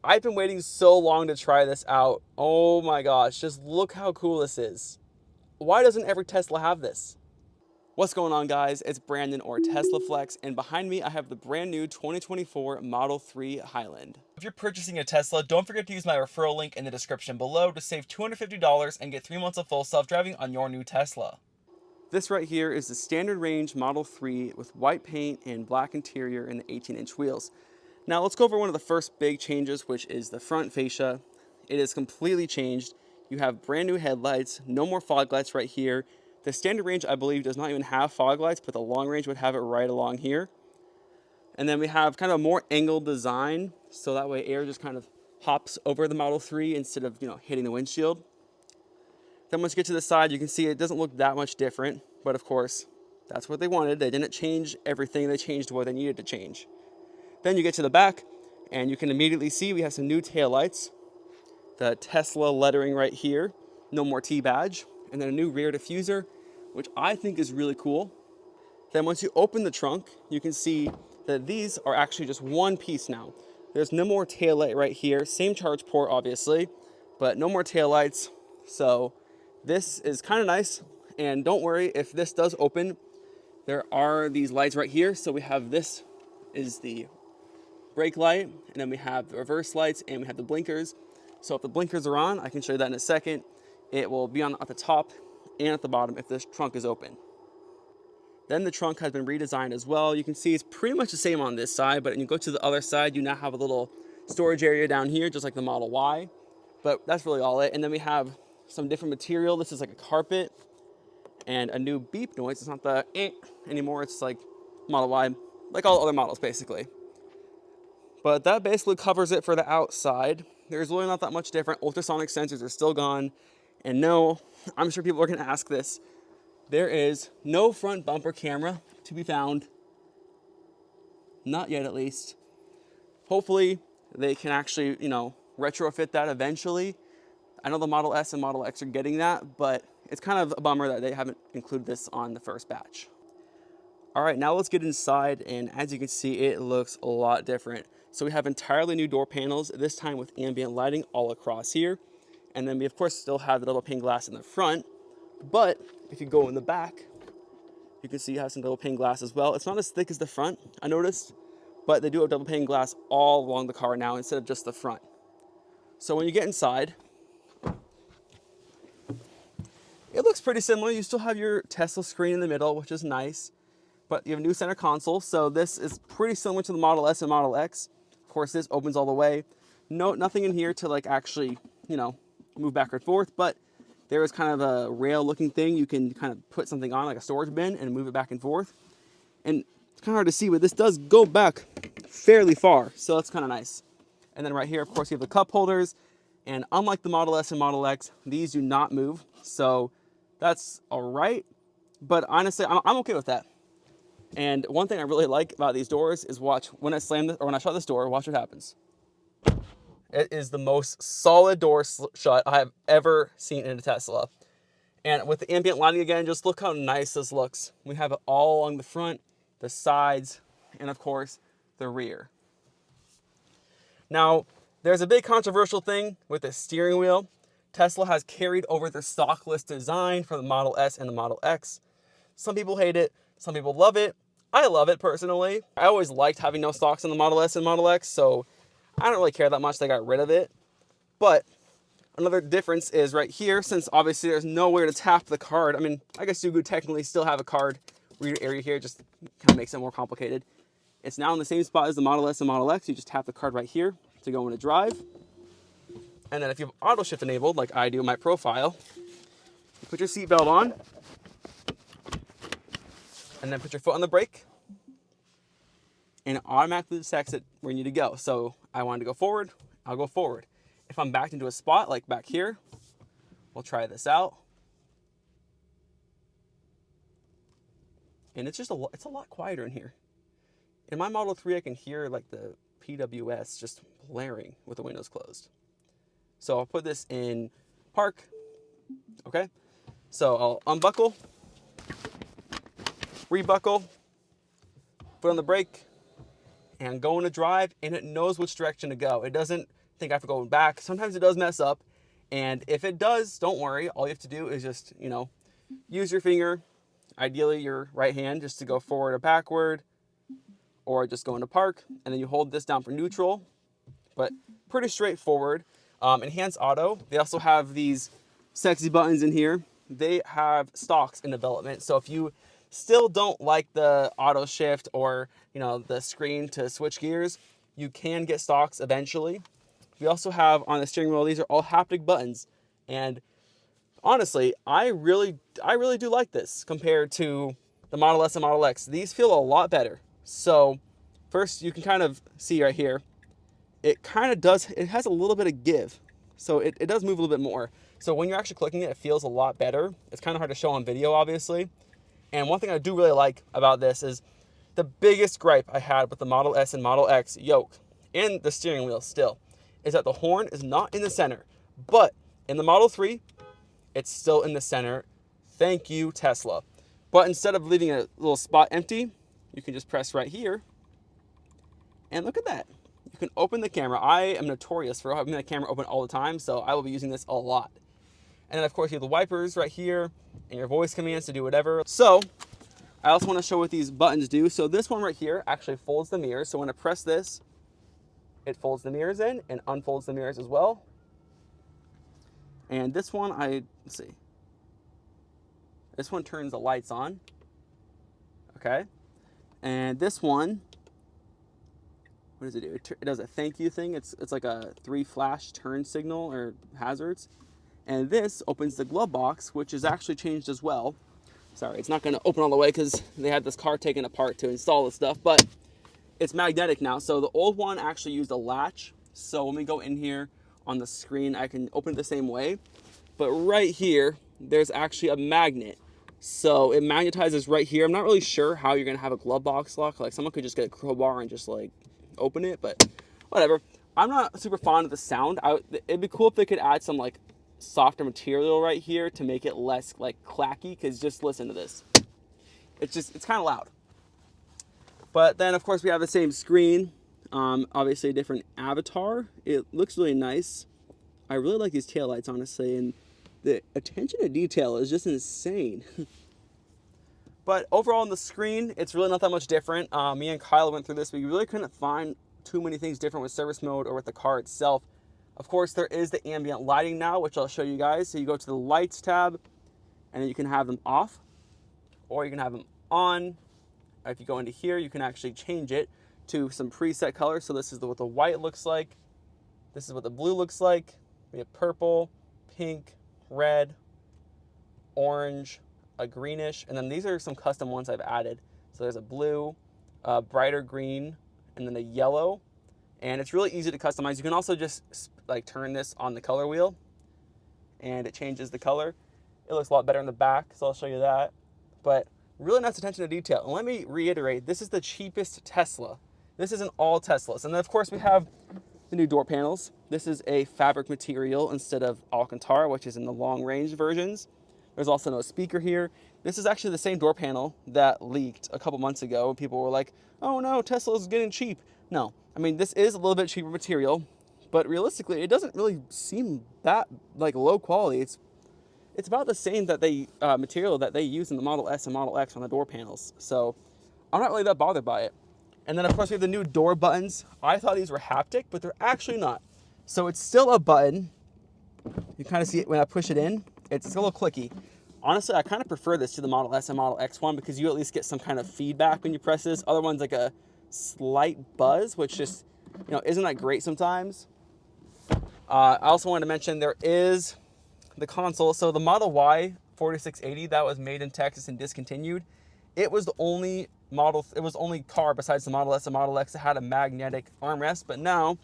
I've been waiting so long to try this out. Oh my gosh, just look how cool this is. Why doesn't every Tesla have this? What's going on, guys? It's Brandon, or teslaflex, and behind me I have the brand new 2024 Model 3 Highland. If you're purchasing a Tesla, don't forget to use my referral link in the description below to save $250 and get 3 months of full self-driving on your new Tesla. This right here is the standard range Model 3 with white paint and black interior and the 18-inch wheels. Now let's go over one of the first big changes, which is the front fascia. It is completely changed. You have brand new headlights, no more fog lights right here. The standard range, I believe, does not even have fog lights, but the long range would have it right along here. And then we have kind of a more angled design, so that way air just kind of hops over the Model 3 instead of, hitting the windshield. Then once you get to the side, you can see it doesn't look that much different, but of course, that's what they wanted. They didn't change everything, they changed what they needed to change. Then you get to the back, and you can immediately see we have some new taillights, the Tesla lettering right here, no more T badge, and then a new rear diffuser, which I think is really cool. Then once you open the trunk, you can see that these are actually just one piece now. There's no more taillight right here, same charge port obviously, but no more taillights. So this is kind of nice, and don't worry, if this does open, there are these lights right here. So we have this is the brake light, and then we have the reverse lights, and we have the blinkers. So if the blinkers are on, I can show you that in a second. It will be on at the top and at the bottom if this trunk is open. Then the trunk has been redesigned as well. You can see it's pretty much the same on this side, but when you go to the other side, you now have a little storage area down here, just like the Model Y. But that's really all it. And then we have some different material. This is like a carpet and a new beep noise. It's not the anymore. It's like Model Y, like all other models basically. But that basically covers it for the outside. There's really not that much different. Ultrasonic sensors are still gone. And no, I'm sure people are gonna ask this. There is no front bumper camera to be found. Not yet, at least. Hopefully they can actually, retrofit that eventually. I know the Model S and Model X are getting that, but it's kind of a bummer that they haven't included this on the first batch. All right, now let's get inside, and as you can see, it looks a lot different. So we have entirely new door panels, this time with ambient lighting all across here. And then we, of course, still have the double pane glass in the front. But if you go in the back, you can see you have some double pane glass as well. It's not as thick as the front, I noticed, but they do have double pane glass all along the car now instead of just the front. So when you get inside, it looks pretty similar. You still have your Tesla screen in the middle, which is nice, but you have a new center console. So this is pretty similar to the Model S and Model X. Of course, this opens all the way. Nothing in here to like actually, move back and forth, but there is kind of a rail looking thing. You can kind of put something on like a storage bin and move it back and forth. And it's kind of hard to see, but this does go back fairly far. So that's kind of nice. And then right here, of course, you have the cup holders. And unlike the Model S and Model X, these do not move. So that's all right. But honestly, I'm okay with that. And one thing I really like about these doors is watch when I slam this, or when I shut this door, watch what happens. It is the most solid door shut I have ever seen in a Tesla. And with the ambient lighting again, just look how nice this looks. We have it all along the front, the sides, and of course, the rear. Now, there's a big controversial thing with the steering wheel. Tesla has carried over their stockless design from the Model S and the Model X. Some people hate it, some people love it. I love it personally. I always liked having no stocks in the Model S and Model X, so I don't really care that much they got rid of it. But another difference is right here, since obviously there's nowhere to tap the card. I mean, I guess you could technically still have a card reader area here, just kind of makes it more complicated. It's now in the same spot as the Model S and Model X. You just tap the card right here to go into drive. And then if you have auto shift enabled, like I do in my profile, you put your seatbelt on, and then put your foot on the brake, and it automatically detects it where you need to go. So I wanted to go forward, I'll go forward. If I'm backed into a spot, like back here, we'll try this out. And it's just it's a lot quieter in here. In my Model 3, I can hear like the PWS just blaring with the windows closed. So I'll put this in park, okay? So I'll unbuckle, rebuckle, put on the brake, and go into drive, and it knows which direction to go. It doesn't think after going back, sometimes it does mess up. And if it does, don't worry. All you have to do is just, use your finger, ideally your right hand, just to go forward or backward, or just go into park. And then you hold this down for neutral, but pretty straightforward. Enhanced auto, they also have these sexy buttons in here. They have stocks in development. So if you still don't like the auto shift or, the screen to switch gears, you can get stocks eventually. We also have on the steering wheel, these are all haptic buttons. And honestly, I really do like this compared to the Model S and Model X. These feel a lot better. So first, you can kind of see right here, it has a little bit of give. So it does move a little bit more. So when you're actually clicking it, it feels a lot better. It's kind of hard to show on video, obviously. And one thing I do really like about this is the biggest gripe I had with the Model S and Model X yoke and the steering wheel still is that the horn is not in the center. But in the Model 3, it's still in the center. Thank you, Tesla. But instead of leaving a little spot empty, you can just press right here. And look at that. You can open the camera. I am notorious for having the camera open all the time, so I will be using this a lot. And then, of course, you have the wipers right here and your voice commands to do whatever. So I also want to show what these buttons do. So this one right here actually folds the mirrors. So when I press this, it folds the mirrors in and unfolds the mirrors as well. And this one, let's see. This one turns the lights on. Okay. And this one, what does it do? It does a thank you thing. It's like a 3 flash turn signal or hazards. And this opens the glove box, which is actually changed as well. Sorry, it's not going to open all the way because they had this car taken apart to install this stuff, but it's magnetic now. So the old one actually used a latch. So when we go in here on the screen, I can open it the same way. But right here, there's actually a magnet. So it magnetizes right here. I'm not really sure how you're going to have a glove box lock. Like someone could just get a crowbar and just like open it, but whatever. I'm not super fond of the sound. It'd be cool if they could add some like softer material right here to make it less like clacky, because just listen to this. It's kind of loud. But then of course we have the same screen, obviously a different avatar. It looks really nice. I really like these taillights, honestly, and the attention to detail is just insane. But overall on the screen, it's really not that much different. Me and Kyle went through this, but you really couldn't find too many things different with service mode or with the car itself. Of course, there is the ambient lighting now, which I'll show you guys. So you go to the lights tab, and then you can have them off, or you can have them on. If you go into here, you can actually change it to some preset colors. So this is what the white looks like. This is what the blue looks like. We have purple, pink, red, orange, a greenish, and then these are some custom ones I've added. So there's a blue, a brighter green, and then a yellow. And it's really easy to customize. You can also just like turn this on the color wheel and it changes the color. It looks a lot better in the back, so I'll show you that. But really nice attention to detail. And let me reiterate, this is the cheapest Tesla. This isn't all Teslas. And then of course we have the new door panels. This is a fabric material instead of Alcantara, which is in the long range versions. There's also no speaker here. This is actually the same door panel that leaked a couple months ago. People were like, oh no, Tesla's getting cheap. No, I mean, this is a little bit cheaper material, but realistically, it doesn't really seem that like low quality. It's about the same material that they use in the Model S and Model X on the door panels. So I'm not really that bothered by it. And then of course we have the new door buttons. I thought these were haptic, but they're actually not. So it's still a button. You kind of see it when I push it in. It's a little clicky. Honestly, I kind of prefer this to the Model S and Model X one because you at least get some kind of feedback when you press this. Other ones like a slight buzz, which just, isn't that great sometimes. I also wanted to mention there is the console. So the Model Y 4680 that was made in Texas and discontinued, it was the only car besides the Model S and Model X that had a magnetic armrest, but now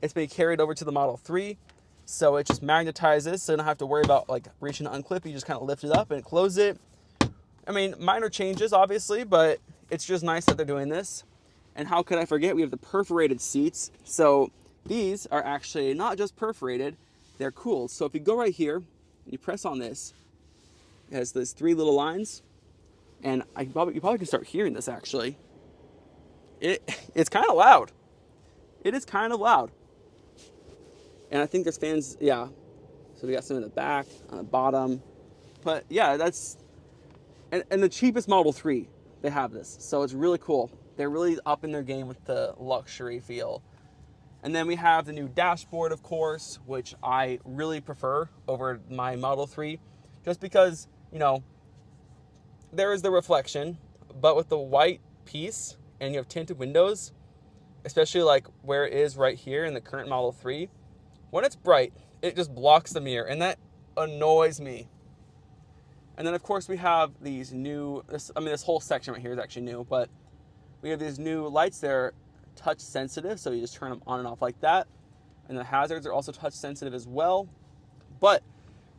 it's been carried over to the Model 3. So it just magnetizes, so you don't have to worry about like reaching to unclip. You just kind of lift it up and close it. I mean, minor changes obviously, but it's just nice that they're doing this. And how could I forget, we have the perforated seats. So these are actually not just perforated, they're cooled. So if you go right here and you press on this, it has these 3 little lines. And you probably can start hearing this actually. It's kind of loud. It is kind of loud. And I think there's fans, yeah. So we got some in the back, on the bottom. But yeah, that's, and the cheapest Model 3, they have this. So it's really cool. They're really up in their game with the luxury feel. And then we have the new dashboard, of course, which I really prefer over my Model 3, just because, you know, there is the reflection, but with the white piece and you have tinted windows, especially like where it is right here in the current Model 3, when it's bright, it just blocks the mirror, and that annoys me. And then, of course, we have these new, this whole section right here is actually new, but we have these new lights that are touch sensitive, so you just turn them on and off like that. And the hazards are also touch sensitive as well. But,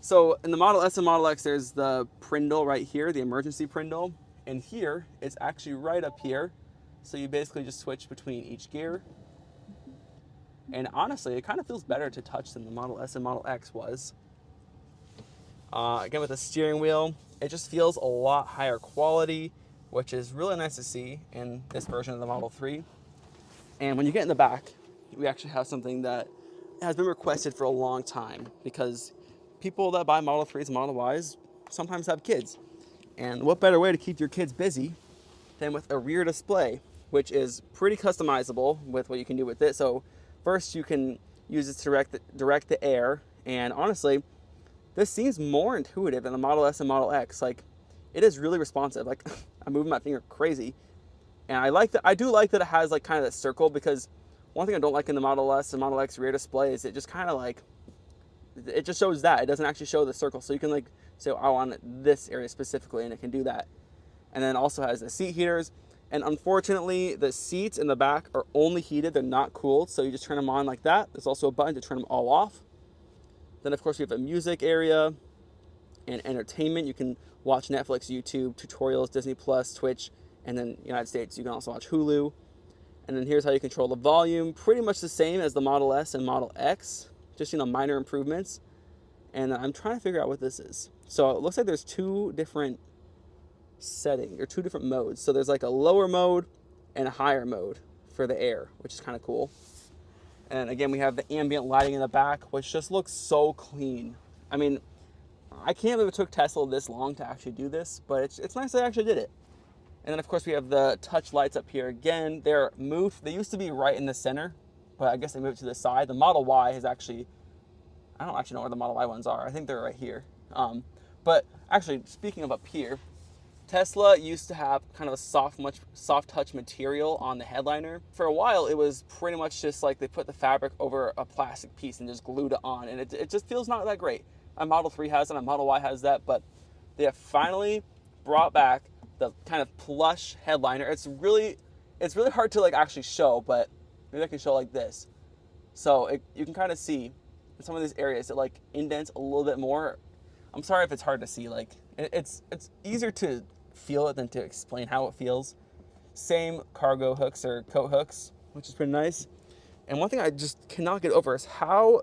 so in the Model S and Model X, there's the Prindle right here, the emergency Prindle. And here, it's actually right up here. So you basically just switch between each gear. And honestly, it kind of feels better to touch than the Model S and Model X was. Again, with the steering wheel, it just feels a lot higher quality, which is really nice to see in this version of the Model 3. And when you get in the back, we actually have something that has been requested for a long time, because people that buy Model 3s and Model Ys sometimes have kids. And what better way to keep your kids busy than with a rear display, which is pretty customizable with what you can do with it. So first you can use it to direct the air, and honestly, this seems more intuitive than the Model S and Model X. Like, it is really responsive. Like, I'm moving my finger crazy. And I like that. I do like that it has like kind of that circle, because one thing I don't like in the Model S and Model X rear display is it just kind of like, it just shows that. It doesn't actually show the circle. So you can like say, oh, I want this area specifically, and it can do that. And then it also has the seat heaters. And unfortunately, the seats in the back are only heated. They're not cooled. So you just turn them on like that. There's also a button to turn them all off. Then, of course, we have a music area and entertainment. You can watch Netflix, YouTube, tutorials, Disney Plus, Twitch, and then United States, you can also watch Hulu. And then here's how you control the volume. Pretty much the same as the Model S and Model X, just, minor improvements. And I'm trying to figure out what this is. So it looks like there's two different settings, or two different modes. So there's like a lower mode and a higher mode for the air, which is kind of cool. And again, we have the ambient lighting in the back, which just looks so clean. I mean, I can't believe it took Tesla this long to actually do this, but it's nice they actually did it. And then, of course, we have the touch lights up here. Again, they're moved. They used to be right in the center, but I guess they moved to the side. The Model Y has actually, I don't actually know where the Model Y ones are. I think they're right here. But actually, speaking of up here, Tesla used to have kind of a soft touch material on the headliner. For a while, it was pretty much just like they put the fabric over a plastic piece and just glued it on, and it just feels not that great. My Model 3 has it, my Model Y has that, but they have finally brought back the kind of plush headliner. It's really hard to like actually show, but maybe I can show like this. So you can kind of see in some of these areas it like indents a little bit more. I'm sorry if it's hard to see. Like, it's easier to feel it than to explain how it feels. Same cargo hooks or coat hooks, which is pretty nice. And one thing I just cannot get over is how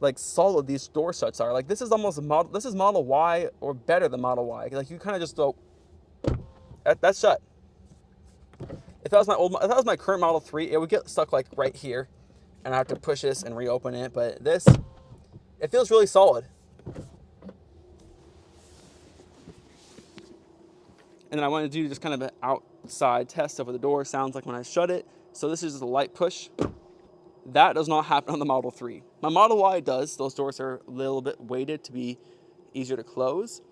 like solid these door shuts are. Like, this is almost this is Model Y or better than Model Y. Like, you kind of just go, that's shut. If that was my current Model 3, it would get stuck like right here, and I have to push this and reopen it. But this, it feels really solid. And then I want to do just kind of an outside test of what the door sounds like when I shut it. So this is just a light push. That does not happen on the Model 3. My Model Y does. Those doors are a little bit weighted to be easier to close.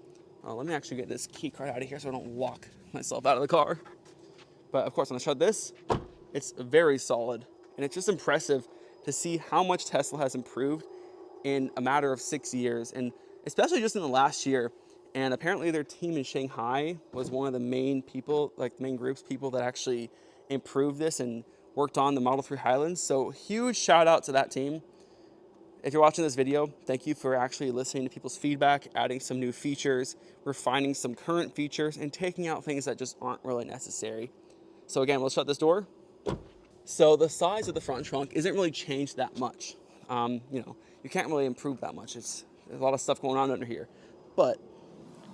Let me actually get this key card out of here so I don't lock myself out of the car. But of course, when I shut this, it's very solid. And it's just impressive to see how much Tesla has improved in a matter of 6 years, and especially just in the last year. And apparently their team in Shanghai was one of the main people, like the main groups, people that actually improved this and worked on the Model 3 Highlands. So huge shout out to that team. If you're watching this video, thank you for actually listening to people's feedback, adding some new features, refining some current features, and taking out things that just aren't really necessary. So again, we'll shut this door. So the size of the front trunk isn't really changed that much. You can't really improve that much. There's a lot of stuff going on under here, but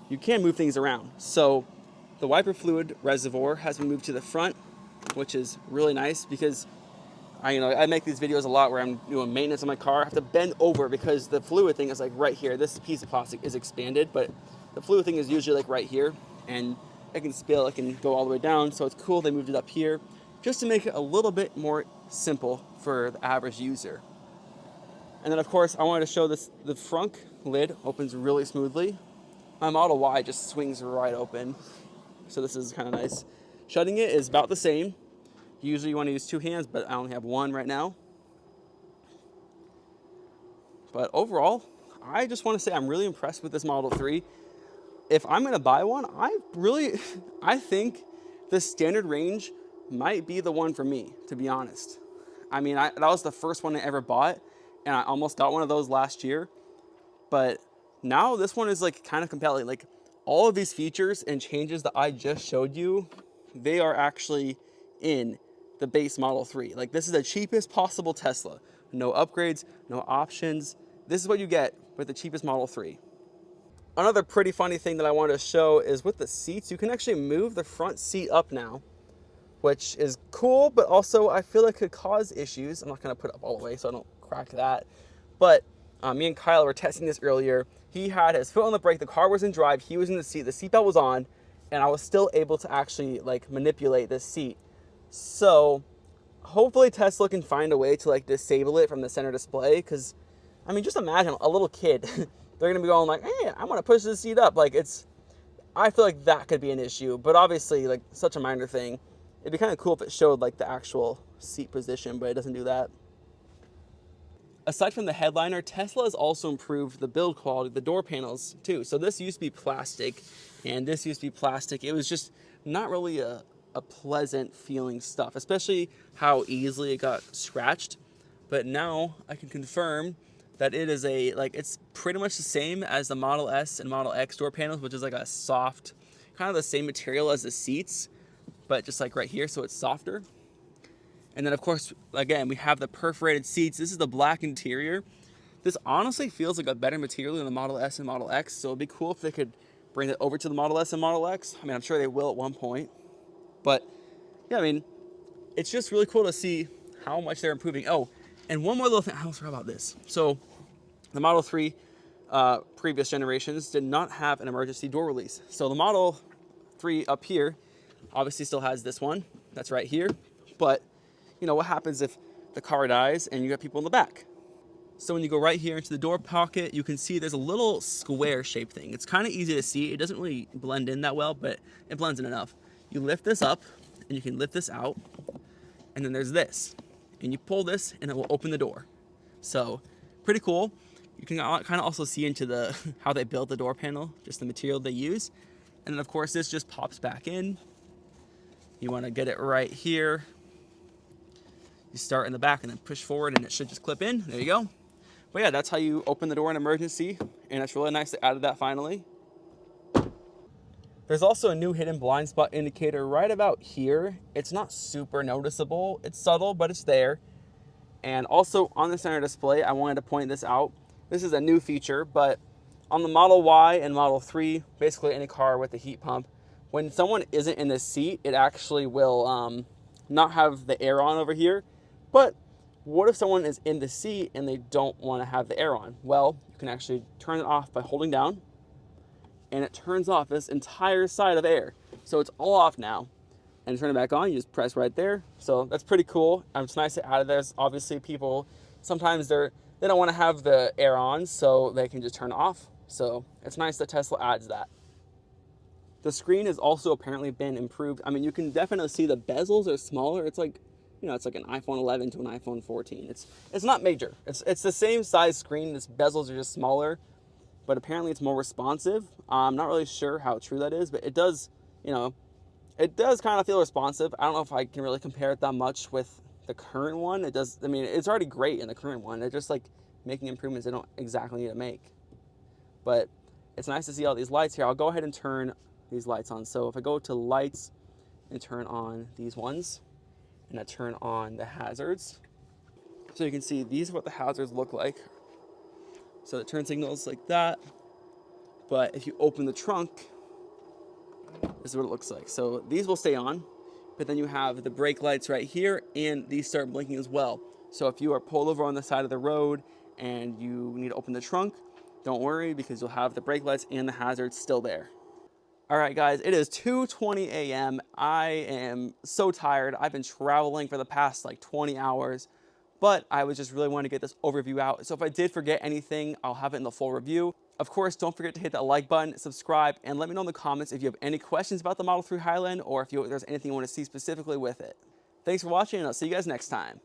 you can move things around. So the wiper fluid reservoir has been moved to the front, which is really nice because I make these videos a lot where I'm doing maintenance on my car. I have to bend over because the fluid thing is like right here. This piece of plastic is expanded, but the fluid thing is usually like right here, and it can spill, it can go all the way down. So it's cool they moved it up here just to make it a little bit more simple for the average user. And then of course I wanted to show this, the front lid opens really smoothly. My Model Y just swings right open. So this is kind of nice. Shutting it is about the same. Usually you want to use two hands, but I only have one right now. But overall, I just want to say I'm really impressed with this Model 3. If I'm going to buy one, I think the standard range might be the one for me, to be honest. I mean, that was the first one I ever bought, and I almost got one of those last year. But now this one is like kind of compelling. Like all of these features and changes that I just showed you, they are actually in the base Model 3. Like this is the cheapest possible Tesla. No upgrades, no options. This is what you get with the cheapest Model 3. Another pretty funny thing that I wanted to show is with the seats, you can actually move the front seat up now, which is cool, but also I feel like could cause issues. I'm not gonna put it up all the way so I don't crack that. But me and Kyle were testing this earlier. He had his foot on the brake, the car was in drive, he was in the seat, the seatbelt was on, and I was still able to actually like manipulate this seat. So hopefully Tesla can find a way to like disable it from the center display, because I mean, just imagine a little kid. They're gonna be going like, hey, I wanna push this seat up. Like I feel like that could be an issue, but obviously like such a minor thing. It'd be kind of cool if it showed like the actual seat position, but it doesn't do that. Aside from the headliner, Tesla has also improved the build quality of the door panels too. So this used to be plastic and this used to be plastic. It was just not really a pleasant feeling stuff, especially how easily it got scratched. But now I can confirm that it is it's pretty much the same as the Model S and Model X door panels, which is like a soft, kind of the same material as the seats, but just like right here, so it's softer. And then of course, again, we have the perforated seats. This is the black interior. This honestly feels like a better material than the Model S and Model X, so it'd be cool if they could bring it over to the Model S and Model X. I mean, I'm sure they will at one point. But yeah, I mean, it's just really cool to see how much they're improving. Oh, and one more little thing, I almost forgot about this. So the Model 3 previous generations did not have an emergency door release. So the Model 3 up here obviously still has this one that's right here, but you know what happens if the car dies and you got people in the back? So when you go right here into the door pocket, you can see there's a little square shaped thing. It's kind of easy to see. It doesn't really blend in that well, but it blends in enough. You lift this up and you can lift this out, and then there's this, and you pull this and it will open the door. So pretty cool. You can kind of also see into the how they built the door panel, just the material they use. And then of course this just pops back in. You want to get it right here. You start in the back and then push forward and it should just clip in. There you go. But yeah, that's how you open the door in emergency, and it's really nice they added that finally. There's also a new hidden blind spot indicator right about here. It's not super noticeable. It's subtle, but it's there. And also on the center display, I wanted to point this out. This is a new feature, but on the Model Y and Model 3, basically any car with a heat pump, when someone isn't in the seat, it actually will not have the air on over here. But what if someone is in the seat and they don't want to have the air on? Well, you can actually turn it off by holding down, and it turns off this entire side of air. So it's all off now. And to turn it back on, you just press right there. So that's pretty cool. It's nice to add. There's obviously people, sometimes they don't want to have the air on, so they can just turn it off. So it's nice that Tesla adds that. The screen has also apparently been improved. I mean, you can definitely see the bezels are smaller. It's like, you know, it's like an iPhone 11 to an iPhone 14. It's not major. It's the same size screen. Its bezels are just smaller, but apparently it's more responsive. I'm not really sure how true that is, but it does, you know, it does kind of feel responsive. I don't know if I can really compare it that much with the current one. It does, I mean, it's already great in the current one. They're just like making improvements they don't exactly need to make. But it's nice to see all these lights here. I'll go ahead and turn these lights on. So if I go to lights and turn on these ones, and I turn on the hazards. So you can see these are what the hazards look like. So the turn signals like that. But if you open the trunk, this is what it looks like. So these will stay on. but then you have the brake lights right here, and these start blinking as well. So if you are pulled over on the side of the road and you need to open the trunk, don't worry, because you'll have the brake lights and the hazards still there. All right, guys, it is 2:20 a.m. I am so tired. I've been traveling for the past like 20 hours, but I was just really wanting to get this overview out. So if I did forget anything, I'll have it in the full review. Of course, don't forget to hit that like button, subscribe, and let me know in the comments if you have any questions about the Model 3 Highland, or if there's anything you want to see specifically with it. Thanks for watching, and I'll see you guys next time.